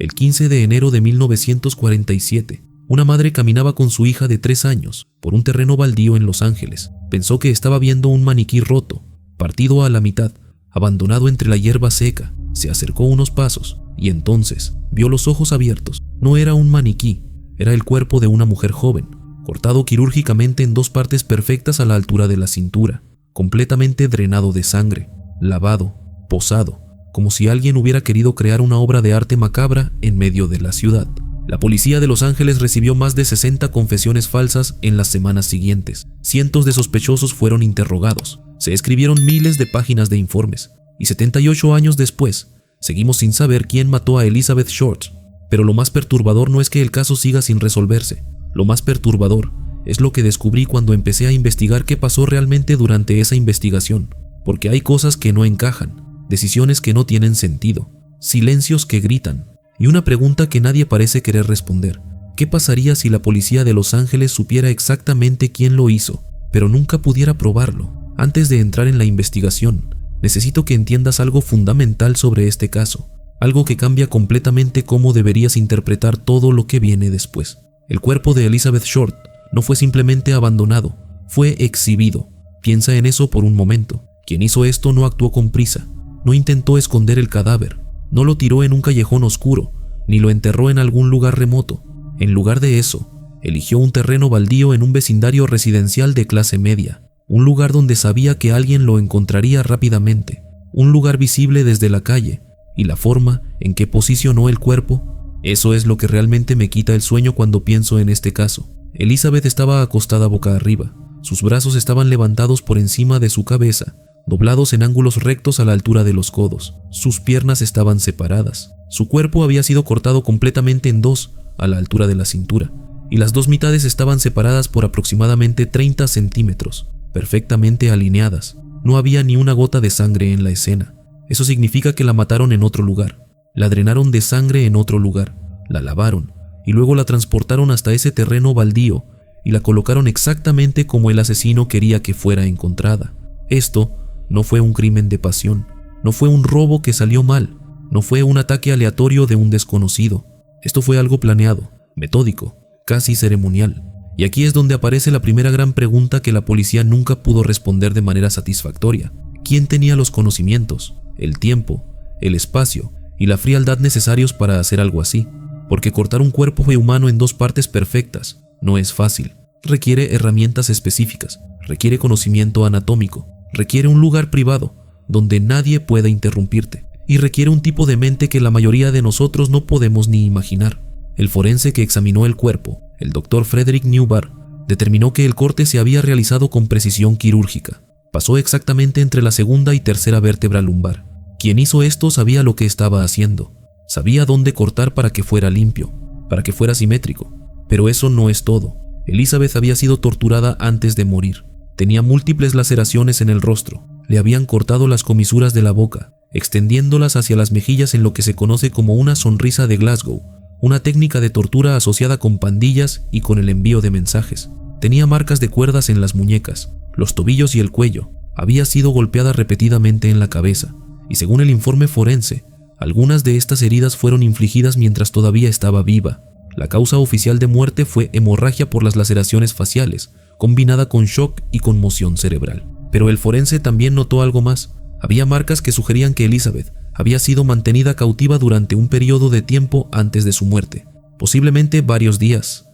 El 15 de enero de 1947, una madre caminaba con su hija de 3 años por un terreno baldío en Los Ángeles. Pensó que estaba viendo un maniquí roto, partido a la mitad, abandonado entre la hierba seca. Se acercó unos pasos y entonces vio los ojos abiertos. No era un maniquí, era el cuerpo de una mujer joven, cortado quirúrgicamente en 2 partes perfectas a la altura de la cintura, completamente drenado de sangre, lavado, posado, como si alguien hubiera querido crear una obra de arte macabra en medio de la ciudad. La policía de Los Ángeles recibió más de 60 confesiones falsas en las semanas siguientes. Cientos de sospechosos fueron interrogados. Se escribieron miles de páginas de informes. Y 78 años después, seguimos sin saber quién mató a Elizabeth Short. Pero lo más perturbador no es que el caso siga sin resolverse. Lo más perturbador es lo que descubrí cuando empecé a investigar qué pasó realmente durante esa investigación. Porque hay cosas que no encajan, decisiones que no tienen sentido, silencios que gritan, y una pregunta que nadie parece querer responder. ¿Qué pasaría si la policía de Los Ángeles supiera exactamente quién lo hizo, pero nunca pudiera probarlo? Antes de entrar en la investigación, necesito que entiendas algo fundamental sobre este caso, algo que cambia completamente cómo deberías interpretar todo lo que viene después. El cuerpo de Elizabeth Short no fue simplemente abandonado, fue exhibido. Piensa en eso por un momento. Quien hizo esto no actuó con prisa, no intentó esconder el cadáver, no lo tiró en un callejón oscuro, ni lo enterró en algún lugar remoto. En lugar de eso, eligió un terreno baldío en un vecindario residencial de clase media, un lugar donde sabía que alguien lo encontraría rápidamente, un lugar visible desde la calle, y la forma en que posicionó el cuerpo. Eso es lo que realmente me quita el sueño cuando pienso en este caso. Elizabeth estaba acostada boca arriba, sus brazos estaban levantados por encima de su cabeza, doblados en ángulos rectos a la altura de los codos. Sus piernas estaban separadas. Su cuerpo había sido cortado completamente en 2 a la altura de la cintura, y las 2 mitades estaban separadas por aproximadamente 30 centímetros, perfectamente alineadas. No había ni una gota de sangre en la escena. Eso significa que la mataron en otro lugar. La drenaron de sangre en otro lugar, la lavaron, y luego la transportaron hasta ese terreno baldío y la colocaron exactamente como el asesino quería que fuera encontrada. Esto no fue un crimen de pasión, no fue un robo que salió mal, no fue un ataque aleatorio de un desconocido. Esto fue algo planeado, metódico, casi ceremonial. Y aquí es donde aparece la primera gran pregunta que la policía nunca pudo responder de manera satisfactoria. ¿Quién tenía los conocimientos, el tiempo, el espacio y la frialdad necesarios para hacer algo así? Porque cortar un cuerpo humano en 2 partes perfectas no es fácil. Requiere herramientas específicas, requiere conocimiento anatómico, requiere un lugar privado donde nadie pueda interrumpirte, y requiere un tipo de mente que la mayoría de nosotros no podemos ni imaginar. El forense que examinó el cuerpo, el Dr. Frederick Newbar, determinó que el corte se había realizado con precisión quirúrgica. Pasó exactamente entre la segunda y tercera vértebra lumbar. Quien hizo esto sabía lo que estaba haciendo. Sabía dónde cortar para que fuera limpio, para que fuera simétrico. Pero eso no es todo. Elizabeth había sido torturada antes de morir. Tenía múltiples laceraciones en el rostro. Le habían cortado las comisuras de la boca, extendiéndolas hacia las mejillas en lo que se conoce como una sonrisa de Glasgow, una técnica de tortura asociada con pandillas y con el envío de mensajes. Tenía marcas de cuerdas en las muñecas, los tobillos y el cuello. Había sido golpeada repetidamente en la cabeza, y según el informe forense, algunas de estas heridas fueron infligidas mientras todavía estaba viva. La causa oficial de muerte fue hemorragia por las laceraciones faciales, combinada con shock y conmoción cerebral. Pero el forense también notó algo más. Había marcas que sugerían que Elizabeth había sido mantenida cautiva durante un periodo de tiempo antes de su muerte, posiblemente varios días.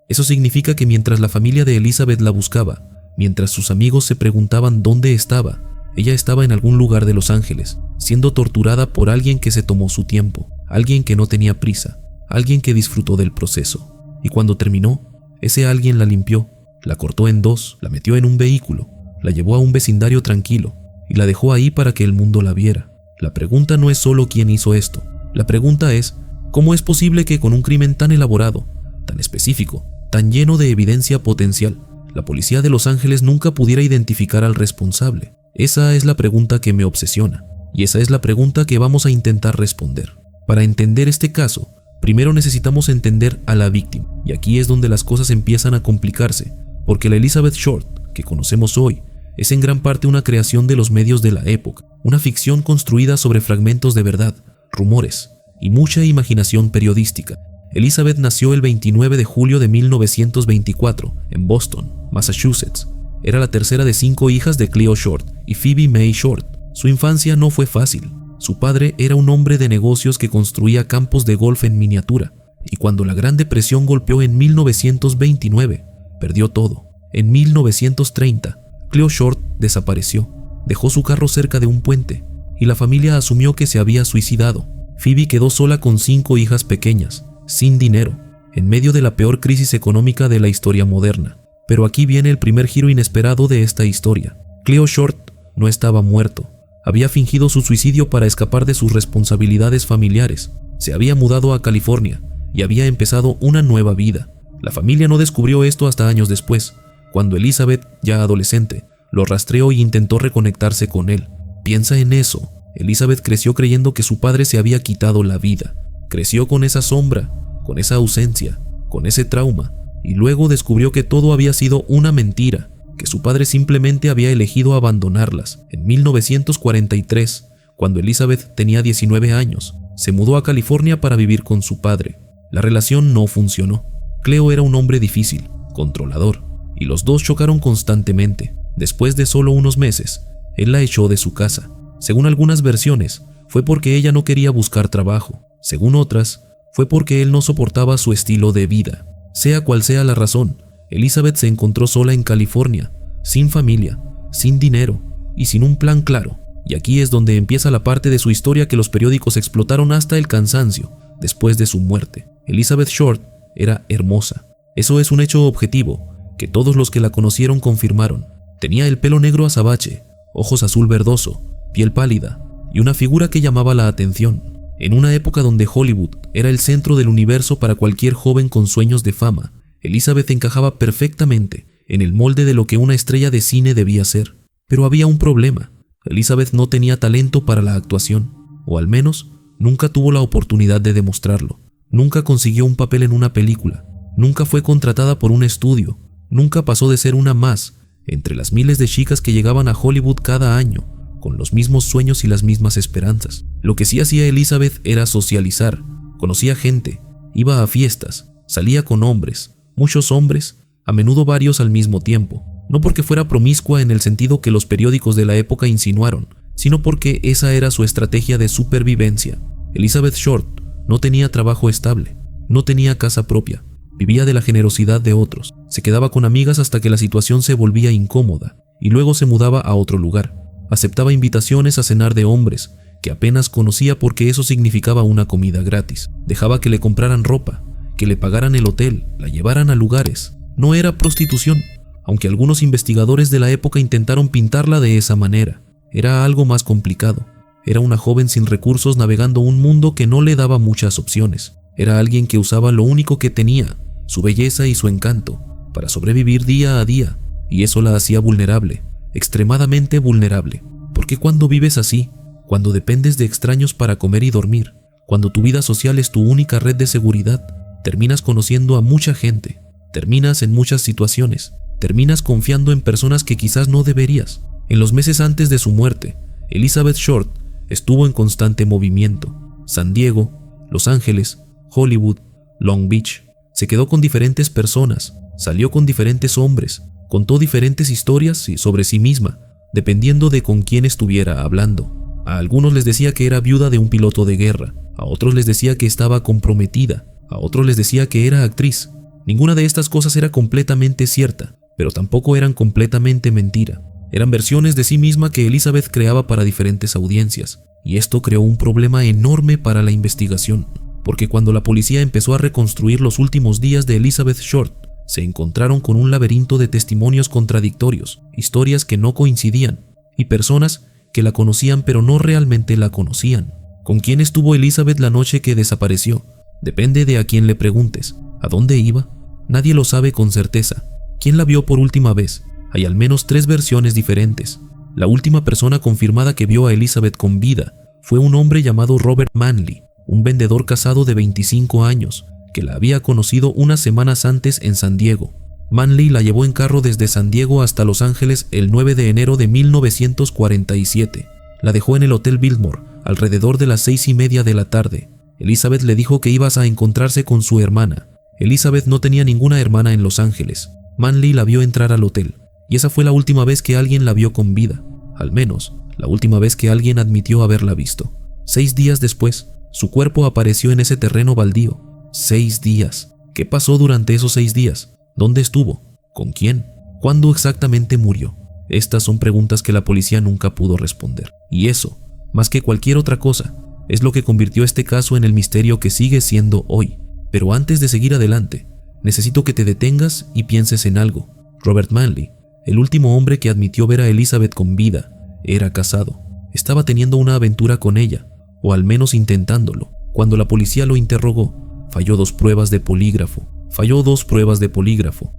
Eso significa que mientras la familia de Elizabeth la buscaba, mientras sus amigos se preguntaban dónde estaba, ella estaba en algún lugar de Los Ángeles, siendo torturada por alguien que se tomó su tiempo, alguien que no tenía prisa, alguien que disfrutó del proceso. Y cuando terminó, ese alguien la limpió, la cortó en 2, la metió en un vehículo, la llevó a un vecindario tranquilo y la dejó ahí para que el mundo la viera. La pregunta no es solo quién hizo esto. La pregunta es, ¿cómo es posible que con un crimen tan elaborado, tan específico, tan lleno de evidencia potencial, la policía de Los Ángeles nunca pudiera identificar al responsable? Esa es la pregunta que me obsesiona, y esa es la pregunta que vamos a intentar responder. Para entender este caso, primero necesitamos entender a la víctima, y aquí es donde las cosas empiezan a complicarse, porque la Elizabeth Short que conocemos hoy es en gran parte una creación de los medios de la época, una ficción construida sobre fragmentos de verdad, rumores, y mucha imaginación periodística. Elizabeth nació el 29 de julio de 1924 en Boston, Massachusetts. Era la tercera de 5 hijas de Cleo Short y Phoebe May Short. Su infancia no fue fácil. Su padre era un hombre de negocios que construía campos de golf en miniatura, y cuando la Gran Depresión golpeó en 1929, perdió todo. En 1930, Cleo Short desapareció. Dejó su carro cerca de un puente, y la familia asumió que se había suicidado. Phoebe quedó sola con 5 hijas pequeñas, sin dinero, en medio de la peor crisis económica de la historia moderna. Pero aquí viene el primer giro inesperado de esta historia. Cleo Short no estaba muerto. Había fingido su suicidio para escapar de sus responsabilidades familiares. Se había mudado a California y había empezado una nueva vida. La familia no descubrió esto hasta años después, cuando Elizabeth, ya adolescente, lo rastreó y intentó reconectarse con él. Piensa en eso. Elizabeth creció creyendo que su padre se había quitado la vida. Creció con esa sombra, con esa ausencia, con ese trauma, y luego descubrió que todo había sido una mentira, que su padre simplemente había elegido abandonarlas. En 1943, cuando Elizabeth tenía 19 años, se mudó a California para vivir con su padre. La relación no funcionó. Cleo era un hombre difícil, controlador, y los dos chocaron constantemente. Después de solo unos meses, él la echó de su casa. Según algunas versiones, fue porque ella no quería buscar trabajo. Según otras, fue porque él no soportaba su estilo de vida. Sea cual sea la razón, Elizabeth se encontró sola en California, sin familia, sin dinero y sin un plan claro. Y aquí es donde empieza la parte de su historia que los periódicos explotaron hasta el cansancio después de su muerte. Elizabeth Short era hermosa. Eso es un hecho objetivo que todos los que la conocieron confirmaron. Tenía el pelo negro azabache, ojos azul verdoso, piel pálida y una figura que llamaba la atención. En una época donde Hollywood era el centro del universo para cualquier joven con sueños de fama, Elizabeth encajaba perfectamente en el molde de lo que una estrella de cine debía ser. Pero había un problema. Elizabeth no tenía talento para la actuación, o al menos nunca tuvo la oportunidad de demostrarlo. Nunca consiguió un papel en una película, nunca fue contratada por un estudio, nunca pasó de ser una más entre las miles de chicas que llegaban a Hollywood cada año, con los mismos sueños y las mismas esperanzas. Lo que sí hacía Elizabeth era socializar, conocía gente, iba a fiestas, salía con hombres, muchos hombres, a menudo varios al mismo tiempo, no porque fuera promiscua en el sentido que los periódicos de la época insinuaron, sino porque esa era su estrategia de supervivencia. Elizabeth Short no tenía trabajo estable, no tenía casa propia, vivía de la generosidad de otros, se quedaba con amigas hasta que la situación se volvía incómoda y luego se mudaba a otro lugar. Aceptaba invitaciones a cenar de hombres que apenas conocía porque eso significaba una comida gratis. Dejaba que le compraran ropa, que le pagaran el hotel, la llevaran a lugares. No era prostitución, aunque algunos investigadores de la época intentaron pintarla de esa manera. Era algo más complicado. Era una joven sin recursos navegando un mundo que no le daba muchas opciones. Era alguien que usaba lo único que tenía, su belleza y su encanto, para sobrevivir día a día, y eso la hacía vulnerable, extremadamente vulnerable. Porque cuando vives así, cuando dependes de extraños para comer y dormir, cuando tu vida social es tu única red de seguridad, terminas conociendo a mucha gente, terminas en muchas situaciones, terminas confiando en personas que quizás no deberías. En los meses antes de su muerte, Elizabeth Short estuvo en constante movimiento. San Diego, Los Ángeles, Hollywood, Long Beach. Se quedó con diferentes personas, salió con diferentes hombres, contó diferentes historias sobre sí misma, dependiendo de con quién estuviera hablando. A algunos les decía que era viuda de un piloto de guerra, a otros les decía que estaba comprometida, a otros les decía que era actriz. Ninguna de estas cosas era completamente cierta, pero tampoco eran completamente mentira. Eran versiones de sí misma que Elizabeth creaba para diferentes audiencias, y esto creó un problema enorme para la investigación, porque cuando la policía empezó a reconstruir los últimos días de Elizabeth Short, se encontraron con un laberinto de testimonios contradictorios, historias que no coincidían, y personas que la conocían pero no realmente la conocían. ¿Con quién estuvo Elizabeth la noche que desapareció? Depende de a quién le preguntes. ¿A dónde iba? Nadie lo sabe con certeza. ¿Quién la vio por última vez? Hay al menos 3 versiones diferentes. La última persona confirmada que vio a Elizabeth con vida fue un hombre llamado Robert Manley, un vendedor casado de 25 años, que la había conocido unas semanas antes en San Diego. Manley la llevó en carro desde San Diego hasta Los Ángeles el 9 de enero de 1947. La dejó en el Hotel Biltmore alrededor de las 6:30 de la tarde. Elizabeth le dijo que ibas a encontrarse con su hermana. Elizabeth no tenía ninguna hermana en Los Ángeles. Manley la vio entrar al hotel, y esa fue la última vez que alguien la vio con vida. Al menos, la última vez que alguien admitió haberla visto. 6 días después, su cuerpo apareció en ese terreno baldío. 6 días. ¿Qué pasó durante esos 6 días? ¿Dónde estuvo? ¿Con quién? ¿Cuándo exactamente murió? Estas son preguntas que la policía nunca pudo responder. Y eso, más que cualquier otra cosa, es lo que convirtió este caso en el misterio que sigue siendo hoy. Pero antes de seguir adelante, necesito que te detengas y pienses en algo. Robert Manley, el último hombre que admitió ver a Elizabeth con vida, era casado. Estaba teniendo una aventura con ella, o al menos intentándolo. Cuando la policía lo interrogó, falló 2 pruebas de polígrafo.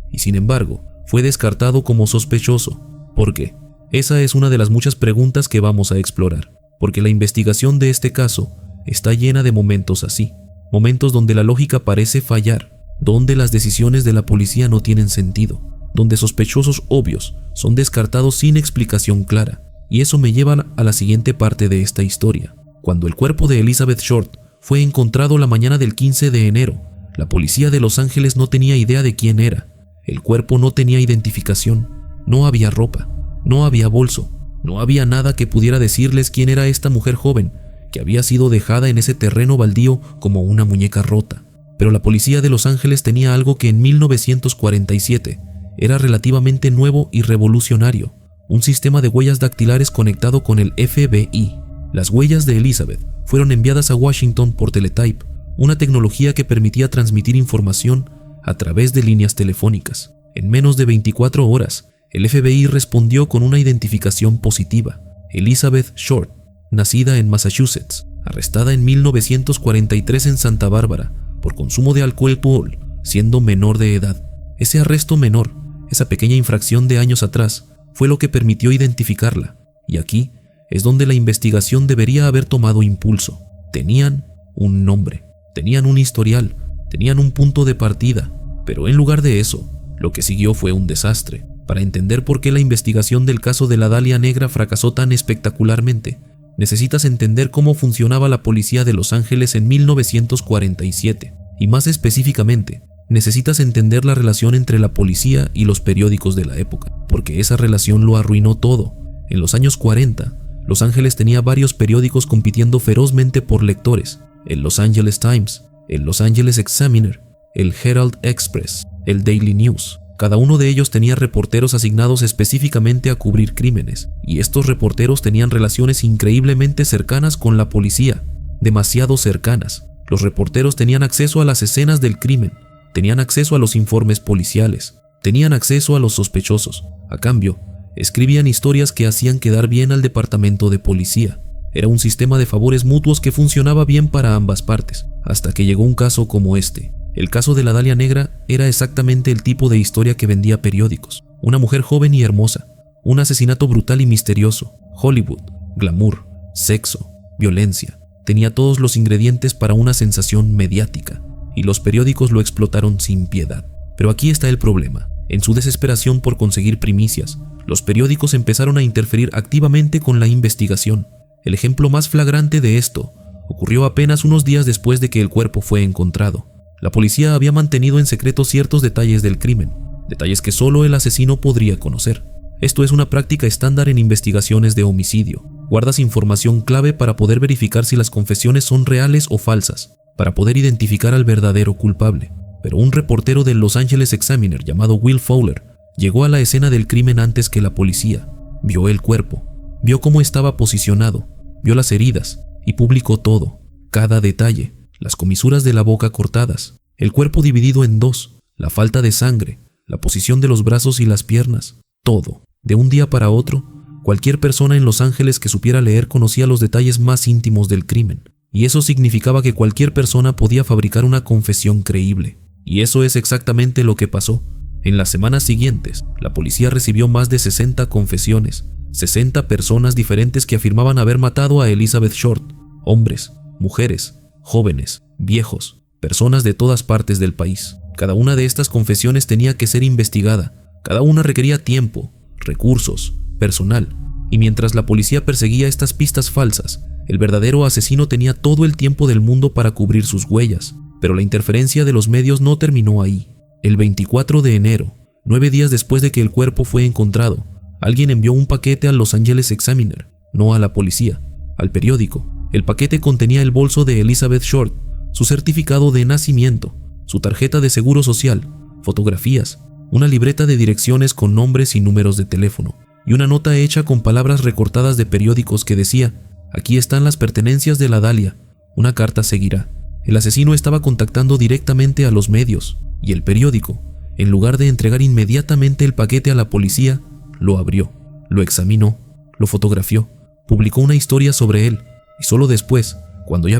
Y sin embargo, fue descartado como sospechoso. ¿Por qué? Esa es una de las muchas preguntas que vamos a explorar, porque la investigación de este caso está llena de momentos así, momentos donde la lógica parece fallar, donde las decisiones de la policía no tienen sentido, donde sospechosos obvios son descartados sin explicación clara. Y eso me lleva a la siguiente parte de esta historia. Cuando el cuerpo de Elizabeth Short fue encontrado la mañana del 15 de enero, la policía de Los Ángeles no tenía idea de quién era. El cuerpo no tenía identificación, no había ropa, no había bolso, no había nada que pudiera decirles quién era esta mujer joven que había sido dejada en ese terreno baldío como una muñeca rota. Pero la policía de Los Ángeles tenía algo que en 1947 era relativamente nuevo y revolucionario: un sistema de huellas dactilares conectado con el FBI. Las huellas de Elizabeth fueron enviadas a Washington por teletype, una tecnología que permitía transmitir información a través de líneas telefónicas. En menos de 24 horas, el FBI respondió con una identificación positiva: Elizabeth Short, nacida en Massachusetts, arrestada en 1943 en Santa Bárbara por consumo de alcohol siendo menor de edad. Ese arresto menor, esa pequeña infracción de años atrás, fue lo que permitió identificarla, y aquí es donde la investigación debería haber tomado impulso. Tenían un nombre, tenían un historial, tenían un punto de partida, pero en lugar de eso, lo que siguió fue un desastre. Para entender por qué la investigación del caso de la Dalia Negra fracasó tan espectacularmente, necesitas entender cómo funcionaba la policía de Los Ángeles en 1947, y más específicamente, necesitas entender la relación entre la policía y los periódicos de la época, porque esa relación lo arruinó todo. En los años 40, Los Ángeles tenía varios periódicos compitiendo ferozmente por lectores: el Los Angeles Times, el Los Angeles Examiner, el Herald Express, el Daily News. Cada uno de ellos tenía reporteros asignados específicamente a cubrir crímenes, y estos reporteros tenían relaciones increíblemente cercanas con la policía, demasiado cercanas. Los reporteros tenían acceso a las escenas del crimen, tenían acceso a los informes policiales, tenían acceso a los sospechosos. A cambio, escribían historias que hacían quedar bien al departamento de policía. Era un sistema de favores mutuos que funcionaba bien para ambas partes, hasta que llegó un caso como este. El caso de la Dalia Negra era exactamente el tipo de historia que vendía periódicos. Una mujer joven y hermosa, un asesinato brutal y misterioso, Hollywood, glamour, sexo, violencia. Tenía todos los ingredientes para una sensación mediática, y los periódicos lo explotaron sin piedad. Pero aquí está el problema. En su desesperación por conseguir primicias, los periódicos empezaron a interferir activamente con la investigación. El ejemplo más flagrante de esto ocurrió apenas unos días después de que el cuerpo fue encontrado. La policía había mantenido en secreto ciertos detalles del crimen, detalles que solo el asesino podría conocer. Esto es una práctica estándar en investigaciones de homicidio. Guardas información clave para poder verificar si las confesiones son reales o falsas, para poder identificar al verdadero culpable. Pero un reportero del Los Angeles Examiner llamado Will Fowler llegó a la escena del crimen antes que la policía. Vio el cuerpo, vio cómo estaba posicionado, vio las heridas y publicó todo, cada detalle: las comisuras de la boca cortadas, el cuerpo dividido en dos, la falta de sangre, la posición de los brazos y las piernas, todo. De un día para otro, cualquier persona en Los Ángeles que supiera leer conocía los detalles más íntimos del crimen, y eso significaba que cualquier persona podía fabricar una confesión creíble. Y eso es exactamente lo que pasó. En las semanas siguientes, la policía recibió más de 60 confesiones, 60 personas diferentes que afirmaban haber matado a Elizabeth Short, hombres, mujeres, jóvenes, viejos, personas de todas partes del país. Cada una de estas confesiones tenía que ser investigada, cada una requería tiempo, recursos, personal, y mientras la policía perseguía estas pistas falsas, El verdadero asesino tenía todo el tiempo del mundo para cubrir sus huellas, pero la interferencia de los medios no terminó ahí. El 24 de enero, 9 días después de que el cuerpo fue encontrado, alguien envió un paquete al Los Angeles Examiner, no a la policía, al periódico. El paquete contenía el bolso de Elizabeth Short, su certificado de nacimiento, su tarjeta de seguro social, fotografías, una libreta de direcciones con nombres y números de teléfono, y una nota hecha con palabras recortadas de periódicos que decía: «Aquí están las pertenencias de la Dahlia, una carta seguirá». El asesino estaba contactando directamente a los medios, y el periódico, en lugar de entregar inmediatamente el paquete a la policía, lo abrió, lo examinó, lo fotografió, publicó una historia sobre él, y solo después, cuando ya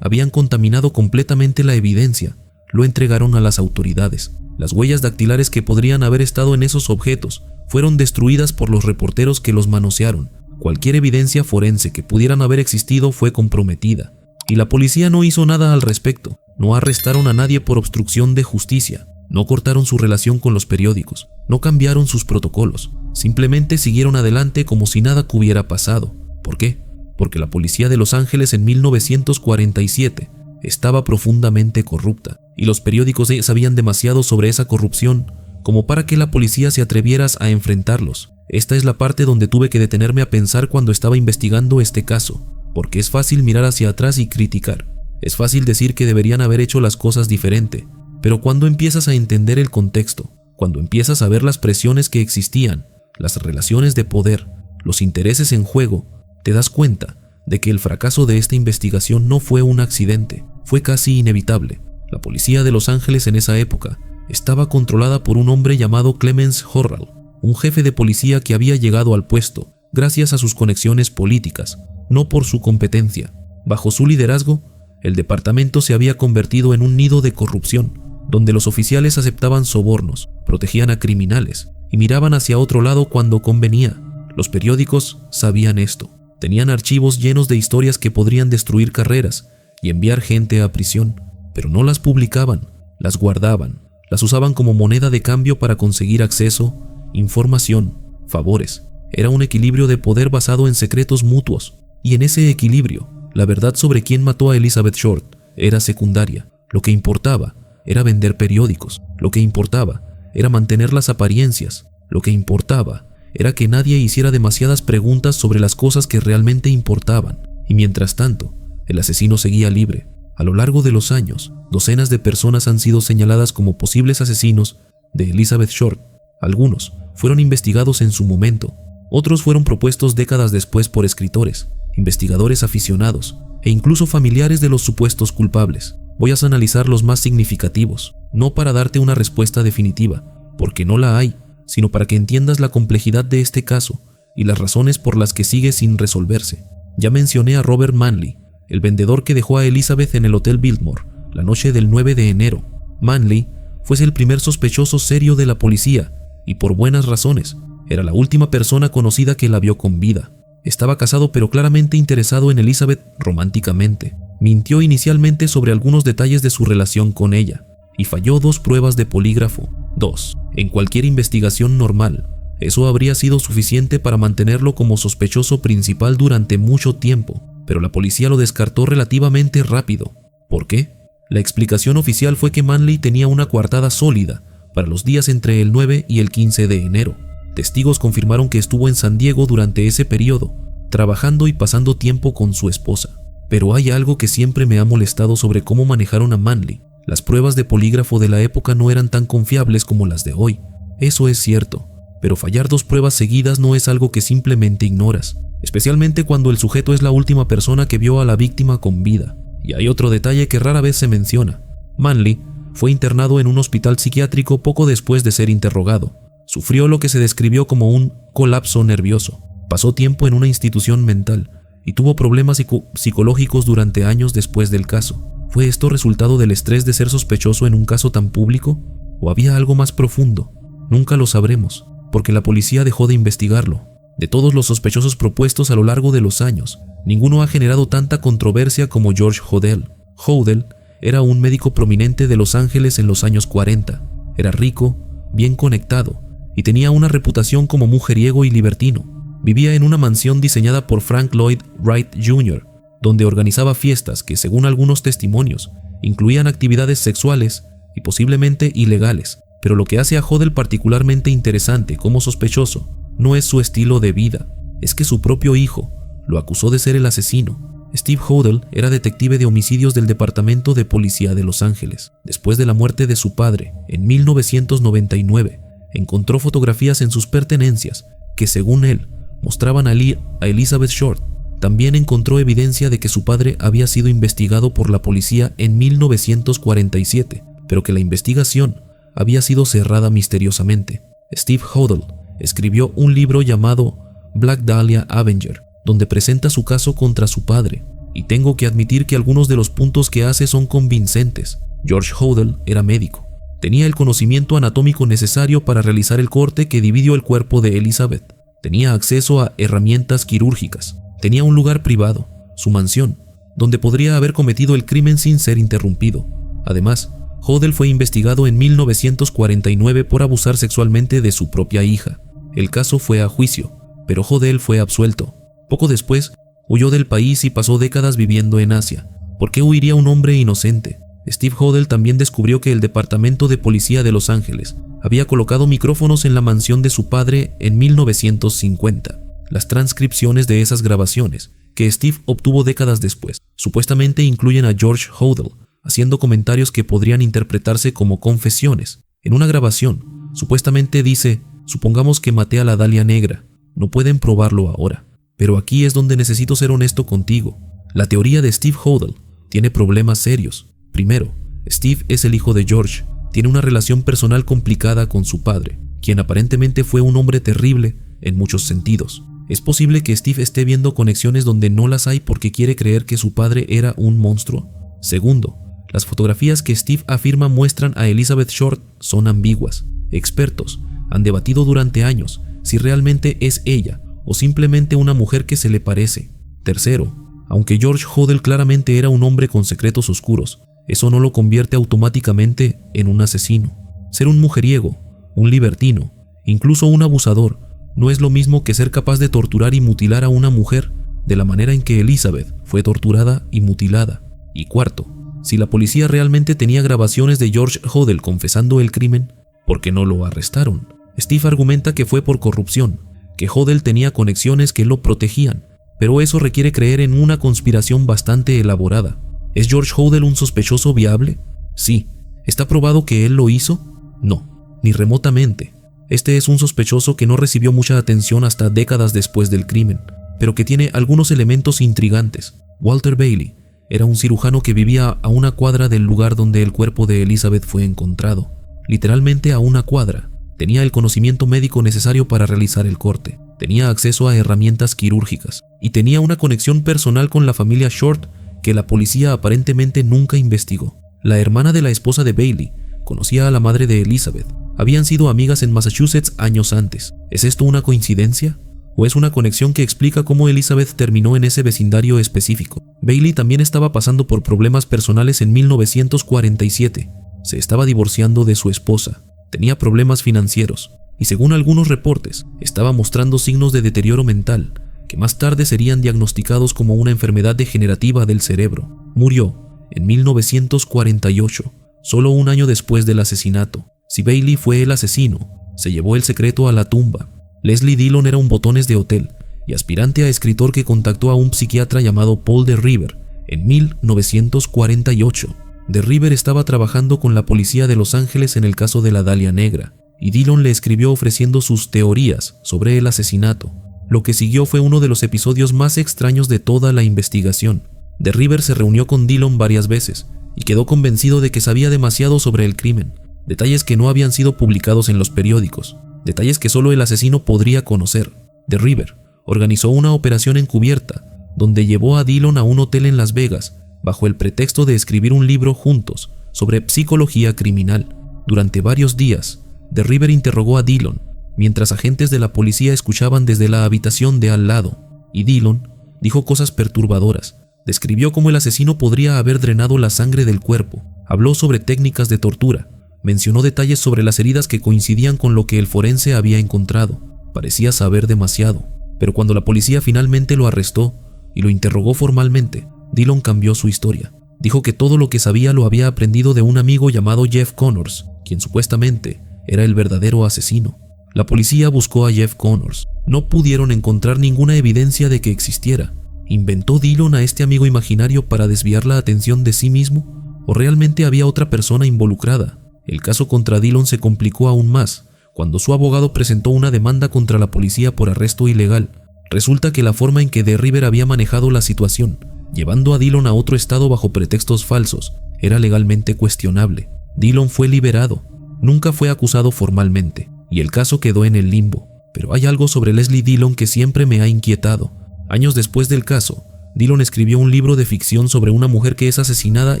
habían contaminado completamente la evidencia, lo entregaron a las autoridades. Las huellas dactilares que podrían haber estado en esos objetos fueron destruidas por los reporteros que los manosearon. Cualquier evidencia forense que pudieran haber existido fue comprometida, y la policía no hizo nada al respecto. No arrestaron a nadie por obstrucción de justicia, no cortaron su relación con los periódicos, no cambiaron sus protocolos, simplemente siguieron adelante como si nada hubiera pasado. ¿Por qué? Porque la policía de Los Ángeles en 1947 estaba profundamente corrupta, y los periódicos sabían demasiado sobre esa corrupción como para que la policía se atreviera a enfrentarlos. Esta es la parte donde tuve que detenerme a pensar cuando estaba investigando este caso, porque es fácil mirar hacia atrás y criticar. Es fácil decir que deberían haber hecho las cosas diferente, pero cuando empiezas a entender el contexto, cuando empiezas a ver las presiones que existían, las relaciones de poder, los intereses en juego, te das cuenta de que el fracaso de esta investigación no fue un accidente, fue casi inevitable. La policía de Los Ángeles en esa época estaba controlada por un hombre llamado Clemens Horrall, un jefe de policía que había llegado al puesto gracias a sus conexiones políticas, no por su competencia. Bajo su liderazgo, el departamento se había convertido en un nido de corrupción, donde los oficiales aceptaban sobornos, protegían a criminales y miraban hacia otro lado cuando convenía. Los periódicos sabían esto. Tenían archivos llenos de historias que podrían destruir carreras y enviar gente a prisión, pero no las publicaban, las guardaban, las usaban como moneda de cambio para conseguir acceso, información, favores. Era un equilibrio de poder basado en secretos mutuos, y en ese equilibrio, la verdad sobre quién mató a Elizabeth Short era secundaria. Lo que importaba era vender periódicos, lo que importaba era mantener las apariencias, lo que importaba era que nadie hiciera demasiadas preguntas sobre las cosas que realmente importaban. Y mientras tanto, el asesino seguía libre. A lo largo de los años, docenas de personas han sido señaladas como posibles asesinos de Elizabeth Short. Algunos fueron investigados en su momento, otros fueron propuestos décadas después por escritores, investigadores aficionados e incluso familiares de los supuestos culpables. Voy a analizar los más significativos, no para darte una respuesta definitiva, porque no la hay, sino para que entiendas la complejidad de este caso y las razones por las que sigue sin resolverse. Ya mencioné a Robert Manley, el vendedor que dejó a Elizabeth en el Hotel Biltmore la noche del 9 de enero. Manley fue el primer sospechoso serio de la policía, y por buenas razones. Era la última persona conocida que la vio con vida. Estaba casado pero claramente interesado en Elizabeth románticamente. Mintió inicialmente sobre algunos detalles de su relación con ella, y falló 2 pruebas de polígrafo. 2. En cualquier investigación normal, eso habría sido suficiente para mantenerlo como sospechoso principal durante mucho tiempo, pero la policía lo descartó relativamente rápido. ¿Por qué? La explicación oficial fue que Manley tenía una coartada sólida para los días entre el 9 y el 15 de enero. Testigos confirmaron que estuvo en San Diego durante ese periodo, trabajando y pasando tiempo con su esposa. Pero hay algo que siempre me ha molestado sobre cómo manejaron a Manley. Las pruebas de polígrafo de la época no eran tan confiables como las de hoy. Eso es cierto, pero fallar 2 pruebas seguidas no es algo que simplemente ignoras, especialmente cuando el sujeto es la última persona que vio a la víctima con vida. Y hay otro detalle que rara vez se menciona. Manley fue internado en un hospital psiquiátrico poco después de ser interrogado. Sufrió lo que se describió como un colapso nervioso. Pasó tiempo en una institución mental y tuvo problemas psicológicos durante años después del caso. ¿Fue esto resultado del estrés de ser sospechoso en un caso tan público? ¿O había algo más profundo? Nunca lo sabremos, porque la policía dejó de investigarlo. De todos los sospechosos propuestos a lo largo de los años, ninguno ha generado tanta controversia como George Hodel. Hodel era un médico prominente de Los Ángeles en los años 40. Era rico, bien conectado y tenía una reputación como mujeriego y libertino. Vivía en una mansión diseñada por Frank Lloyd Wright Jr., donde organizaba fiestas que, según algunos testimonios, incluían actividades sexuales y posiblemente ilegales. Pero lo que hace a Hodel particularmente interesante como sospechoso no es su estilo de vida, es que su propio hijo lo acusó de ser el asesino. Steve Hodel era detective de homicidios del Departamento de Policía de Los Ángeles. Después de la muerte de su padre, en 1999, encontró fotografías en sus pertenencias que, según él, mostraban a Elizabeth Short. También encontró evidencia de que su padre había sido investigado por la policía en 1947, pero que la investigación había sido cerrada misteriosamente. Steve Hodel escribió un libro llamado Black Dahlia Avenger, donde presenta su caso contra su padre, y tengo que admitir que algunos de los puntos que hace son convincentes. George Hodel era médico. Tenía el conocimiento anatómico necesario para realizar el corte que dividió el cuerpo de Elizabeth. Tenía acceso a herramientas quirúrgicas. Tenía un lugar privado, su mansión, donde podría haber cometido el crimen sin ser interrumpido. Además, Hodel fue investigado en 1949 por abusar sexualmente de su propia hija. El caso fue a juicio, pero Hodel fue absuelto. Poco después, huyó del país y pasó décadas viviendo en Asia. ¿Por qué huiría un hombre inocente? Steve Hodel también descubrió que el Departamento de Policía de Los Ángeles había colocado micrófonos en la mansión de su padre en 1950. Las transcripciones de esas grabaciones, que Steve obtuvo décadas después, supuestamente incluyen a George Hodel haciendo comentarios que podrían interpretarse como confesiones. En una grabación, supuestamente dice: supongamos que maté a la Dahlia Negra. No pueden probarlo ahora, pero aquí es donde necesito ser honesto contigo. La teoría de Steve Hodel tiene problemas serios. Primero, Steve es el hijo de George. Tiene una relación personal complicada con su padre, quien aparentemente fue un hombre terrible en muchos sentidos. Es posible que Steve esté viendo conexiones donde no las hay porque quiere creer que su padre era un monstruo. Segundo, las fotografías que Steve afirma muestran a Elizabeth Short son ambiguas. Expertos han debatido durante años si realmente es ella o simplemente una mujer que se le parece. Tercero, aunque George Hodel claramente era un hombre con secretos oscuros, eso no lo convierte automáticamente en un asesino. Ser un mujeriego, un libertino, incluso un abusador, no es lo mismo que ser capaz de torturar y mutilar a una mujer de la manera en que Elizabeth fue torturada y mutilada. Y cuarto, si la policía realmente tenía grabaciones de George Hodel confesando el crimen, ¿por qué no lo arrestaron? Steve argumenta que fue por corrupción, que Hodel tenía conexiones que lo protegían, pero eso requiere creer en una conspiración bastante elaborada. ¿Es George Hodel un sospechoso viable? Sí. ¿Está probado que él lo hizo? No, ni remotamente. Este es un sospechoso que no recibió mucha atención hasta décadas después del crimen, pero que tiene algunos elementos intrigantes. Walter Bailey era un cirujano que vivía a una cuadra del lugar donde el cuerpo de Elizabeth fue encontrado. Literalmente a una cuadra. Tenía el conocimiento médico necesario para realizar el corte. Tenía acceso a herramientas quirúrgicas y tenía una conexión personal con la familia Short que la policía aparentemente nunca investigó. La hermana de la esposa de Bailey conocía a la madre de Elizabeth. Habían sido amigas en Massachusetts años antes. ¿Es esto una coincidencia? ¿O es una conexión que explica cómo Elizabeth terminó en ese vecindario específico? Bailey también estaba pasando por problemas personales en 1947. Se estaba divorciando de su esposa. Tenía problemas financieros y, según algunos reportes, estaba mostrando signos de deterioro mental que más tarde serían diagnosticados como una enfermedad degenerativa del cerebro. Murió en 1948, solo un año después del asesinato. Si Bailey fue el asesino, se llevó el secreto a la tumba. Leslie Dillon era un botones de hotel y aspirante a escritor que contactó a un psiquiatra llamado Paul de River en 1948. De River estaba trabajando con la policía de Los Ángeles en el caso de la Dahlia Negra, y Dillon le escribió ofreciendo sus teorías sobre el asesinato. Lo que siguió fue uno de los episodios más extraños de toda la investigación. De River se reunió con Dillon varias veces y quedó convencido de que sabía demasiado sobre el crimen, detalles que no habían sido publicados en los periódicos, detalles que solo el asesino podría conocer. De River organizó una operación encubierta donde llevó a Dillon a un hotel en Las Vegas bajo el pretexto de escribir un libro juntos sobre psicología criminal. Durante varios días, De River interrogó a Dillon mientras agentes de la policía escuchaban desde la habitación de al lado, y Dillon dijo cosas perturbadoras. Describió cómo el asesino podría haber drenado la sangre del cuerpo, habló sobre técnicas de tortura, mencionó detalles sobre las heridas que coincidían con lo que el forense había encontrado. Parecía saber demasiado, Pero cuando la policía finalmente lo arrestó y lo interrogó formalmente, Dillon cambió su historia. Dijo que todo lo que sabía lo había aprendido de un amigo llamado Jeff Connors, quien supuestamente era el verdadero asesino. La policía buscó a Jeff Connors. No pudieron encontrar ninguna evidencia de que existiera. ¿Inventó Dillon a este amigo imaginario para desviar la atención de sí mismo? ¿O realmente había otra persona involucrada? El caso contra Dillon se complicó aún más cuando su abogado presentó una demanda contra la policía por arresto ilegal. Resulta que la forma en que DeRiver había manejado la situación, llevando a Dillon a otro estado bajo pretextos falsos, era legalmente cuestionable. Dillon fue liberado, nunca fue acusado formalmente, y el caso quedó en el limbo. Pero hay algo sobre Leslie Dillon que siempre me ha inquietado. Años después del caso, Dillon escribió un libro de ficción sobre una mujer que es asesinada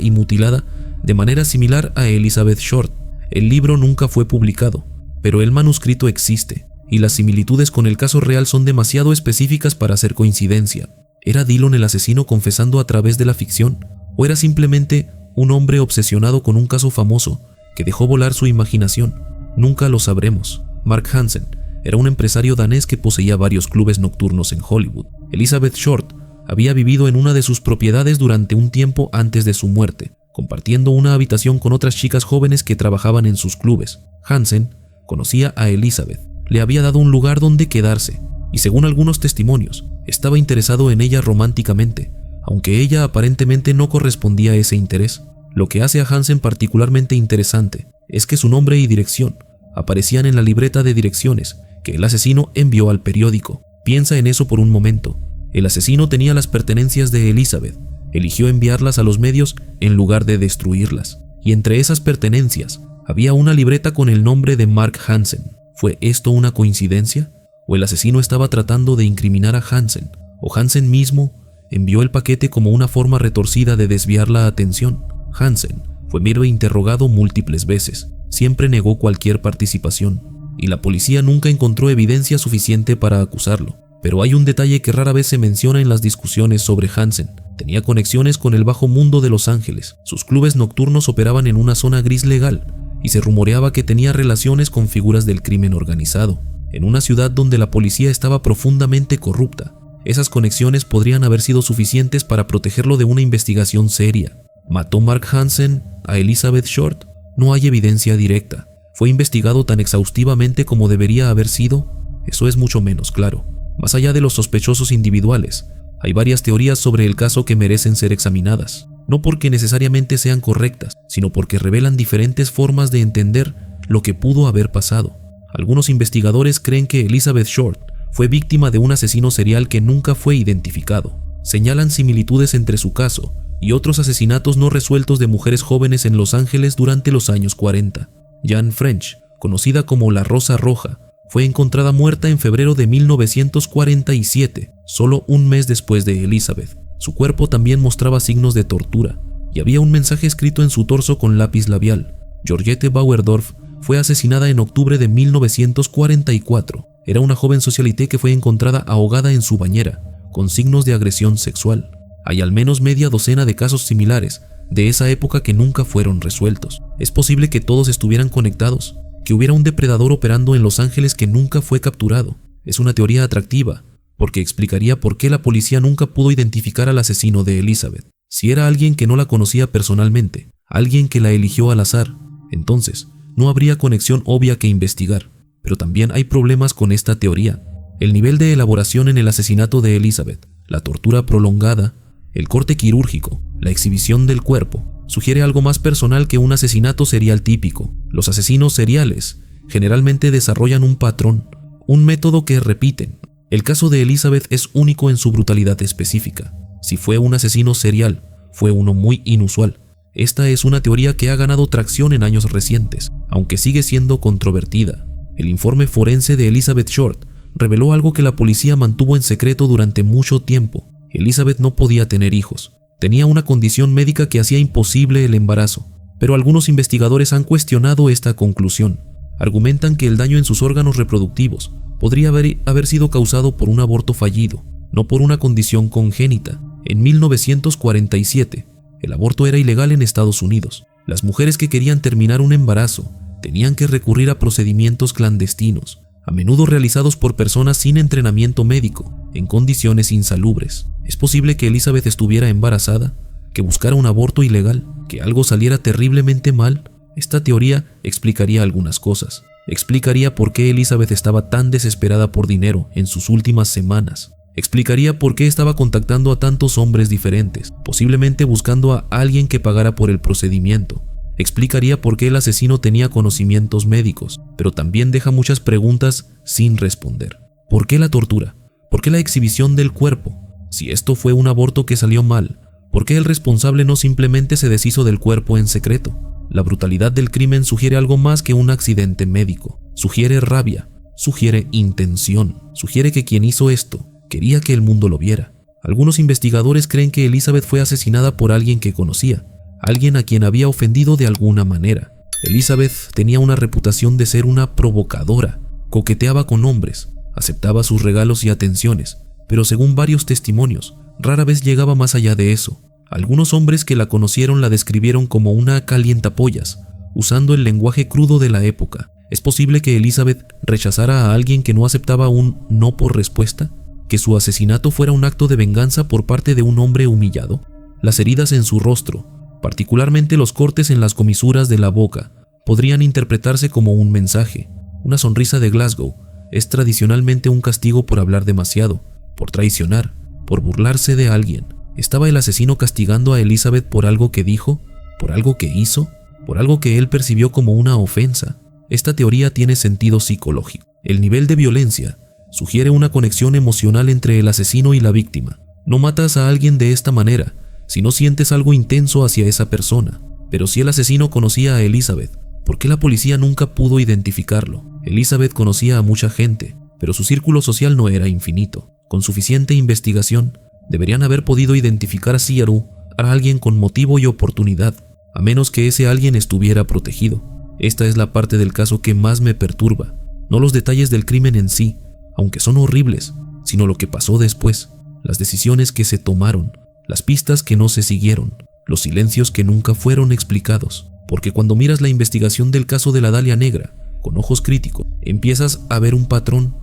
y mutilada de manera similar a Elizabeth Short. El libro nunca fue publicado, pero el manuscrito existe, y las similitudes con el caso real son demasiado específicas para ser coincidencia. ¿Era Dillon el asesino confesando a través de la ficción? ¿O era simplemente un hombre obsesionado con un caso famoso que dejó volar su imaginación? Nunca lo sabremos. Mark Hansen era un empresario danés que poseía varios clubes nocturnos en Hollywood. Elizabeth Short había vivido en una de sus propiedades durante un tiempo antes de su muerte, compartiendo una habitación con otras chicas jóvenes que trabajaban en sus clubes. Hansen conocía a Elizabeth, le había dado un lugar donde quedarse, y según algunos testimonios, estaba interesado en ella románticamente, aunque ella aparentemente no correspondía a ese interés. Lo que hace a Hansen particularmente interesante es que su nombre y dirección aparecían en la libreta de direcciones que el asesino envió al periódico. Piensa en eso por un momento. El asesino tenía las pertenencias de Elizabeth, eligió enviarlas a los medios en lugar de destruirlas, y entre esas pertenencias había una libreta con el nombre de Mark Hansen. ¿Fue esto una coincidencia? ¿O el asesino estaba tratando de incriminar a Hansen? ¿O Hansen mismo envió el paquete como una forma retorcida de desviar la atención? Hansen fue interrogado múltiples veces, siempre negó cualquier participación, y la policía nunca encontró evidencia suficiente para acusarlo. Pero hay un detalle que rara vez se menciona en las discusiones sobre Hansen. Tenía conexiones con el bajo mundo de Los Ángeles. Sus clubes nocturnos operaban en una zona gris legal, y se rumoreaba que tenía relaciones con figuras del crimen organizado. En una ciudad donde la policía estaba profundamente corrupta, esas conexiones podrían haber sido suficientes para protegerlo de una investigación seria. ¿Mató Mark Hansen a Elizabeth Short? No hay evidencia directa. ¿Fue investigado tan exhaustivamente como debería haber sido? Eso es mucho menos claro. Más allá de los sospechosos individuales, hay varias teorías sobre el caso que merecen ser examinadas, no porque necesariamente sean correctas, sino porque revelan diferentes formas de entender lo que pudo haber pasado. Algunos investigadores creen que Elizabeth Short fue víctima de un asesino serial que nunca fue identificado. Señalan similitudes entre su caso y otros asesinatos no resueltos de mujeres jóvenes en Los Ángeles durante los años 40. Jeanne French, conocida como la Rosa Roja, fue encontrada muerta en febrero de 1947, solo un mes después de Elizabeth. Su cuerpo también mostraba signos de tortura, y había un mensaje escrito en su torso con lápiz labial. Georgette Bauerdorf fue asesinada en octubre de 1944. Era una joven socialité que fue encontrada ahogada en su bañera, con signos de agresión sexual. Hay al menos media docena de casos similares de esa época que nunca fueron resueltos. Es posible que todos estuvieran conectados, que hubiera un depredador operando en Los Ángeles que nunca fue capturado. Es una teoría atractiva, porque explicaría por qué la policía nunca pudo identificar al asesino de Elizabeth. Si era alguien que no la conocía personalmente, alguien que la eligió al azar, entonces no habría conexión obvia que investigar. Pero también hay problemas con esta teoría. El nivel de elaboración en el asesinato de Elizabeth, la tortura prolongada, el corte quirúrgico, la exhibición del cuerpo, sugiere algo más personal que un asesinato serial típico. Los asesinos seriales generalmente desarrollan un patrón, un método que repiten. El caso de Elizabeth es único en su brutalidad específica. Si fue un asesino serial, fue uno muy inusual. Esta es una teoría que ha ganado tracción en años recientes, aunque sigue siendo controvertida. El informe forense de Elizabeth Short reveló algo que la policía mantuvo en secreto durante mucho tiempo. Elizabeth no podía tener hijos. Tenía una condición médica que hacía imposible el embarazo, pero algunos investigadores han cuestionado esta conclusión. Argumentan que el daño en sus órganos reproductivos podría haber sido causado por un aborto fallido, no por una condición congénita. En 1947, el aborto era ilegal en Estados Unidos. Las mujeres que querían terminar un embarazo tenían que recurrir a procedimientos clandestinos, a menudo realizados por personas sin entrenamiento médico, en condiciones insalubres. Es posible que Elizabeth estuviera embarazada, que buscara un aborto ilegal, que algo saliera terriblemente mal. Esta teoría explicaría algunas cosas. Explicaría por qué Elizabeth estaba tan desesperada por dinero en sus últimas semanas. Explicaría por qué estaba contactando a tantos hombres diferentes, posiblemente buscando a alguien que pagara por el procedimiento. Explicaría por qué el asesino tenía conocimientos médicos, pero también deja muchas preguntas sin responder. ¿Por qué la tortura? ¿Por qué la exhibición del cuerpo? Si esto fue un aborto que salió mal, ¿por qué el responsable no simplemente se deshizo del cuerpo en secreto? La brutalidad del crimen sugiere algo más que un accidente médico. Sugiere rabia, sugiere intención, sugiere que quien hizo esto quería que el mundo lo viera. Algunos investigadores creen que Elizabeth fue asesinada por alguien que conocía, alguien a quien había ofendido de alguna manera. Elizabeth tenía una reputación de ser una provocadora, coqueteaba con hombres, aceptaba sus regalos y atenciones, pero según varios testimonios, rara vez llegaba más allá de eso. Algunos hombres que la conocieron la describieron como una calientapollas, usando el lenguaje crudo de la época. ¿Es posible que Elizabeth rechazara a alguien que no aceptaba un no por respuesta? ¿Que su asesinato fuera un acto de venganza por parte de un hombre humillado? Las heridas en su rostro, particularmente los cortes en las comisuras de la boca, podrían interpretarse como un mensaje. Una sonrisa de Glasgow es tradicionalmente un castigo por hablar demasiado, por traicionar, por burlarse de alguien. ¿Estaba el asesino castigando a Elizabeth por algo que dijo? ¿Por algo que hizo? ¿Por algo que él percibió como una ofensa? Esta teoría tiene sentido psicológico. El nivel de violencia sugiere una conexión emocional entre el asesino y la víctima. No matas a alguien de esta manera si no sientes algo intenso hacia esa persona. Pero si el asesino conocía a Elizabeth, ¿por qué la policía nunca pudo identificarlo? Elizabeth conocía a mucha gente, pero su círculo social no era infinito. Con suficiente investigación, deberían haber podido identificar a Ciarú, a alguien con motivo y oportunidad, a menos que ese alguien estuviera protegido. Esta es la parte del caso que más me perturba, no los detalles del crimen en sí, aunque son horribles, sino lo que pasó después, las decisiones que se tomaron, las pistas que no se siguieron, los silencios que nunca fueron explicados. Porque cuando miras la investigación del caso de la Dalia Negra con ojos críticos, empiezas a ver un patrón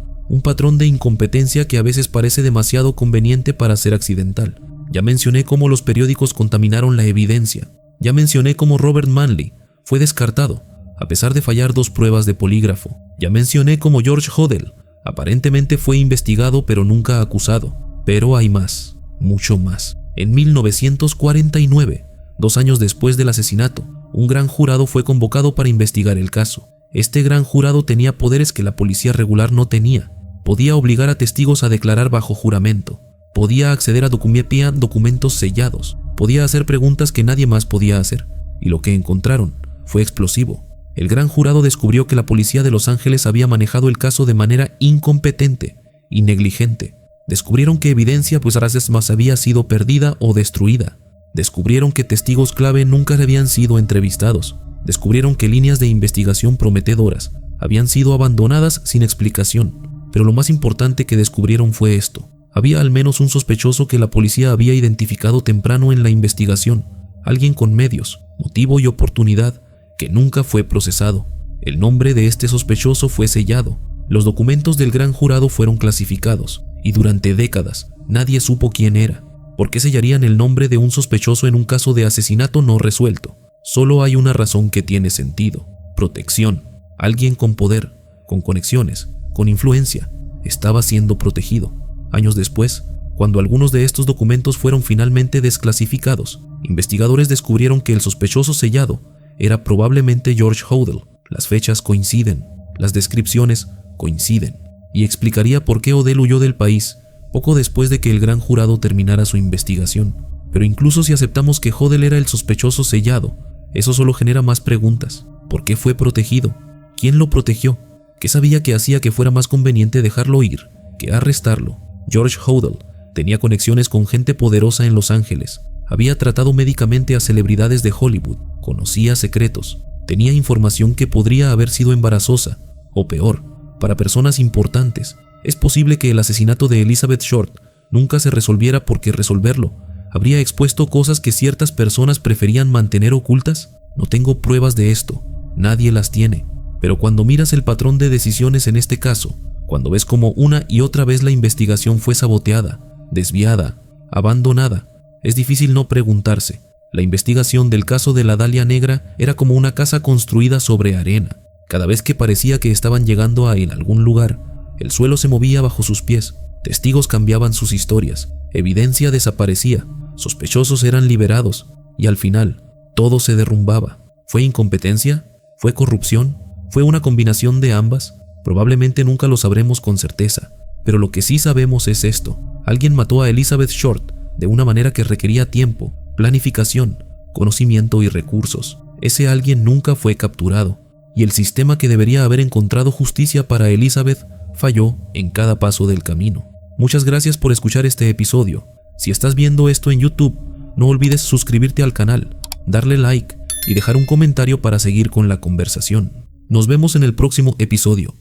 de incompetencia que a veces parece demasiado conveniente para ser accidental. Ya mencioné cómo los periódicos contaminaron la evidencia. Ya mencioné cómo Robert Manley fue descartado, a pesar de fallar 2 pruebas de polígrafo. Ya mencioné cómo George Hodel aparentemente fue investigado pero nunca acusado. Pero hay más, mucho más. En 1949, 2 años después del asesinato, un gran jurado fue convocado para investigar el caso. Este gran jurado tenía poderes que la policía regular no tenía. Podía obligar a testigos a declarar bajo juramento. Podía acceder a documentos sellados. Podía hacer preguntas que nadie más podía hacer. Y lo que encontraron fue explosivo. El gran jurado descubrió que la policía de Los Ángeles había manejado el caso de manera incompetente y negligente. Descubrieron que evidencia más había sido perdida o destruida. Descubrieron que testigos clave nunca habían sido entrevistados. Descubrieron que líneas de investigación prometedoras habían sido abandonadas sin explicación. Pero lo más importante que descubrieron fue esto. Había al menos un sospechoso que la policía había identificado temprano en la investigación. Alguien con medios, motivo y oportunidad que nunca fue procesado. El nombre de este sospechoso fue sellado. Los documentos del gran jurado fueron clasificados. Y durante décadas nadie supo quién era. ¿Por qué sellarían el nombre de un sospechoso en un caso de asesinato no resuelto? Solo hay una razón que tiene sentido: protección. Alguien con poder, con conexiones, con influencia, estaba siendo protegido. Años después, cuando algunos de estos documentos fueron finalmente desclasificados, investigadores descubrieron que el sospechoso sellado era probablemente George Hodel. Las fechas coinciden, las descripciones coinciden, y explicaría por qué Hodel huyó del país poco después de que el gran jurado terminara su investigación. Pero incluso si aceptamos que Hodel era el sospechoso sellado, eso solo genera más preguntas. ¿Por qué fue protegido? ¿Quién lo protegió? ¿Qué sabía que hacía que fuera más conveniente dejarlo ir que arrestarlo? George Hodel tenía conexiones con gente poderosa en Los Ángeles. Había tratado médicamente a celebridades de Hollywood. Conocía secretos. Tenía información que podría haber sido embarazosa, o peor, para personas importantes. Es posible que el asesinato de Elizabeth Short nunca se resolviera porque resolverlo habría expuesto cosas que ciertas personas preferían mantener ocultas. No tengo pruebas de esto. Nadie las tiene. Pero cuando miras el patrón de decisiones en este caso, cuando ves cómo una y otra vez la investigación fue saboteada, desviada, abandonada, es difícil no preguntarse. La investigación del caso de la Dalia Negra era como una casa construida sobre arena. Cada vez que parecía que estaban llegando a algún lugar, el suelo se movía bajo sus pies, testigos cambiaban sus historias, evidencia desaparecía, sospechosos eran liberados, y al final, todo se derrumbaba. ¿Fue incompetencia? ¿Fue corrupción? ¿Fue una combinación de ambas? Probablemente nunca lo sabremos con certeza, pero lo que sí sabemos es esto: alguien mató a Elizabeth Short de una manera que requería tiempo, planificación, conocimiento y recursos. Ese alguien nunca fue capturado, y el sistema que debería haber encontrado justicia para Elizabeth falló en cada paso del camino. Muchas gracias por escuchar este episodio. Si estás viendo esto en YouTube, no olvides suscribirte al canal, darle like y dejar un comentario para seguir con la conversación. Nos vemos en el próximo episodio.